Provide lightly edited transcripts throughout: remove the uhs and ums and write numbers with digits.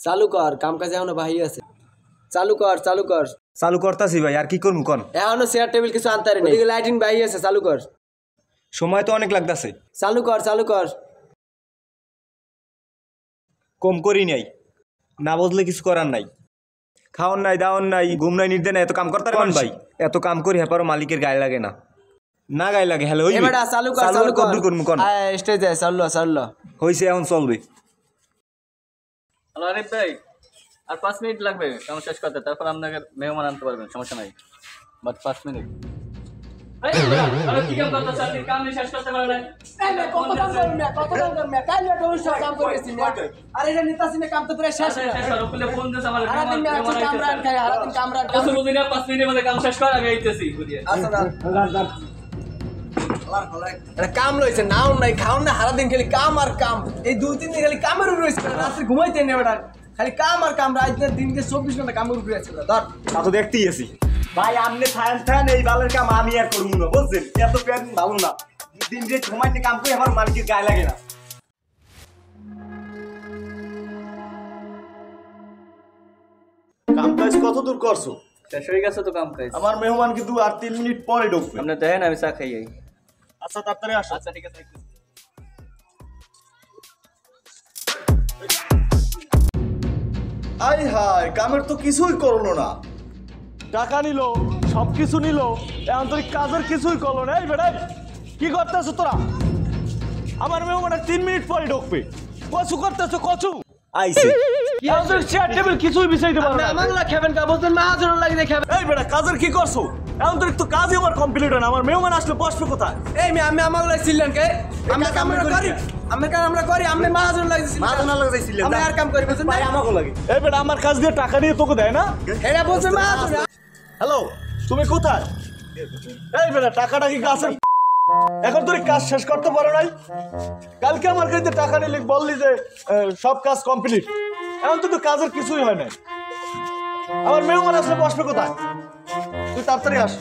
চালু কর, কাম কাজ এখনো বাহি আছে। চালু কর চালু কর। চালু করতাছি ভাই, আর কি করবো কোন? এখনো চেয়ার টেবিল কিছু আনতে পারিনি, এদিকে লাইটিং বাহি আছে, চালু কর। সময় তো অনেক লাগতাছে। চালু কর চালু কর। কম করি নাই, না বদলে কিছু করার নাই। খাওয়ার নাই, দাওয়ার নাই, ঘুম নাই, নির্দে নাই, এত কাম করতে পারেন ভাই? এত কাম করি হ্যাপারও মালিকের গায়ে লাগে না। না গায়ে লাগে। হ্যালো এবারে চালু কর চালু কর। কদ্দুর করবো কোন? স্টেজে চালু চালু হইছে, এখন চলবে। হ্যালো আরিফ ভাই, আর 5 মিনিট লাগবে কাম শেষ করতে, তারপর আপনাকে মেহমান আনতে পারবেন, সমস্যা নাই। But 5 minute. কি কাম করতে চাচ্ছি, কাম শেষ করতে পারে না। কত কাম করব না, কত কাম করব না, কাল এটা ওই সব কাম করেছি না। আরে এটা নিতাছি না, কাম তো প্রায় শেষ না। শেষ করো, ওখানে ফোন দিছ আমার আরে দিন আমি কামরান খাই, আরে দিন কামরান খাই। কিছু বুঝি না, 5 মিনিটের মধ্যে কাম শেষ কর, আমি আইতেছি বুঝিয়ে। আচ্ছা না এটা কাম লইছে, নাও নাই, খাও না, সারা দিন খালি কাম আর কাম। এই 2-3 দিন খালি কামের উপর রইছে, রাতে ঘুমাইতে নেই বেটা, খালি কাম আর কাম। রাত দিনকে 24 ঘন্টা কামের উপর আছে। ধর তা তো দেখতেই আছি ভাই, আপনি থান এই বালের কাম আমি আর করবো না, বুঝছেন? এত প্যান ভালো না, দিন যে সময় নিয়ে কাম করি আমার মালিকের গায়ে লাগে না। কাম কাজ কত দূর করছো? শেষ হয়ে গেছে তো কাম কাজ। আমার মেহমান কিন্তু আর 3 মিনিট পরে ঢুকবে। আপনি দেখেন আমি চা খাই। আচ্ছা তাড়াতাড়ি আসো। আচ্ছা ঠিক আছে। আই হাই, কামের তো কিছুই করলো না। টাকা নিল, সবকিছু নিল, এখন তোর কাজের কিছুই করলো না। এই বেটা কি করতেছো তোরা? আমার মেহমানের 3 মিনিট পরে ঢুকবে, কচু করতেছো কচু। আইছে এখন তোর চেয়ার টেবিল কিছুই বিছাইতে পারো না। আমাগুলা খাবেন কা বলতেন, মাহাজন লাগে খাবেন। এই বেটা কাজের কি করছো? এখন তোর তো কাজই আমার কমপ্লিট হয় না, আমার মেহমান আসলে বসবে কোথায়? এই আমি আমাগুলা ছিলেন কে? আমরা কাম করি, আমরা করি, আমি মাহাজন লাগছি। মাথা না লাগাইছিলেন আমি আর কাম করি বুঝছেন ভাই, না? আমাকে লাগে। এই বেটা আমার কাজ দিয়ে টাকা নিয়ে তোকে দেয় না? এটা বলছে মাহাজন। হ্যালো, তুমি কোথায়? এই বেটা টাকাটা কি গাছের? এখন তোর কাজ শেষ করতে পারো নাই? কালকে আমার কাছে টাকা নিলি, বললি যে সব কাজ কমপ্লিট, এখন তো কাজের কিছুই হয় নাই। আমার মেহমান আসলে বসবে কোথায়? তুই তাড়াতাড়ি আস।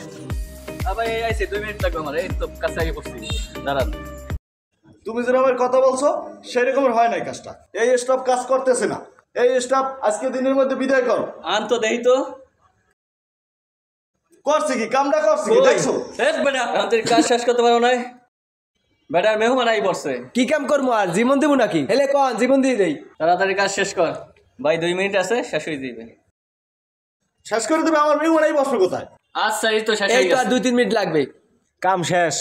আবার এই আইছে 2 মিনিট লাগবে আমার, এই তো কাছে আগে পড়ছি। দাঁড়ান। তুমি যেরকমের কথা বলছো সেরকমের হয় নাই কাজটা। এই স্টাফ কাজ করতেছে না। এই স্টাফ আজকে দিনের মধ্যে বিদায় করো। আন তো দেই তো। করছে কি কামটা, করছে কি দেখছো? এই বেটা আমাদের কাজ শেষ করতে পারো না। বেটার মেহমান আই পড়ছে। কি কাম করবো আর, জীবন দেবো নাকি? হেলে কন জীবন দিয়ে দেই। তাড়াতাড়ি কাজ শেষ কর ভাই, 2 মিনিট আছে, শেষ হয়ে যাবে। শেষ করে দেবে, আমার মেহমান এই বসবে কোথায়? আচ্ছা এই তো শেষ এই হয়ে তো আর গেছে। 2-3 মিনিট লাগবে। কাম শেষ।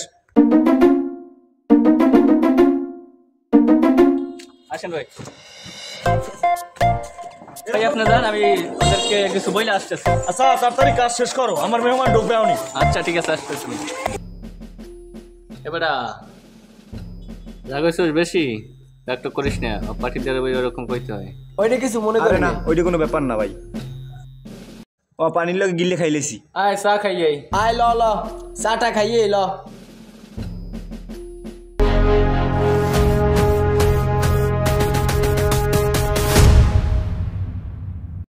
আসেন ভাই। ভাই আপনি যান, আমি ওদেরকে কিছু বইলে আসতেছি। আচ্ছা তাড়াতাড়ি কাজ শেষ করো, আমার মেহমান ঢুকবে এখনই। আচ্ছা ঠিক আছে, আসতেছি। এবারে রাগেছিস বেশি একটা করিস না, পার্টি দেওয়ার বই ওরকম কইতে হয়। ওইটা কিছু মনে আরে করে না, না। ওইটা কোনো ব্যাপার না ভাই। ও পানির লগে গিলে খাইলেছি। আয় চা খাইয়ে। আয় ল চাটা খাইয়ে ল।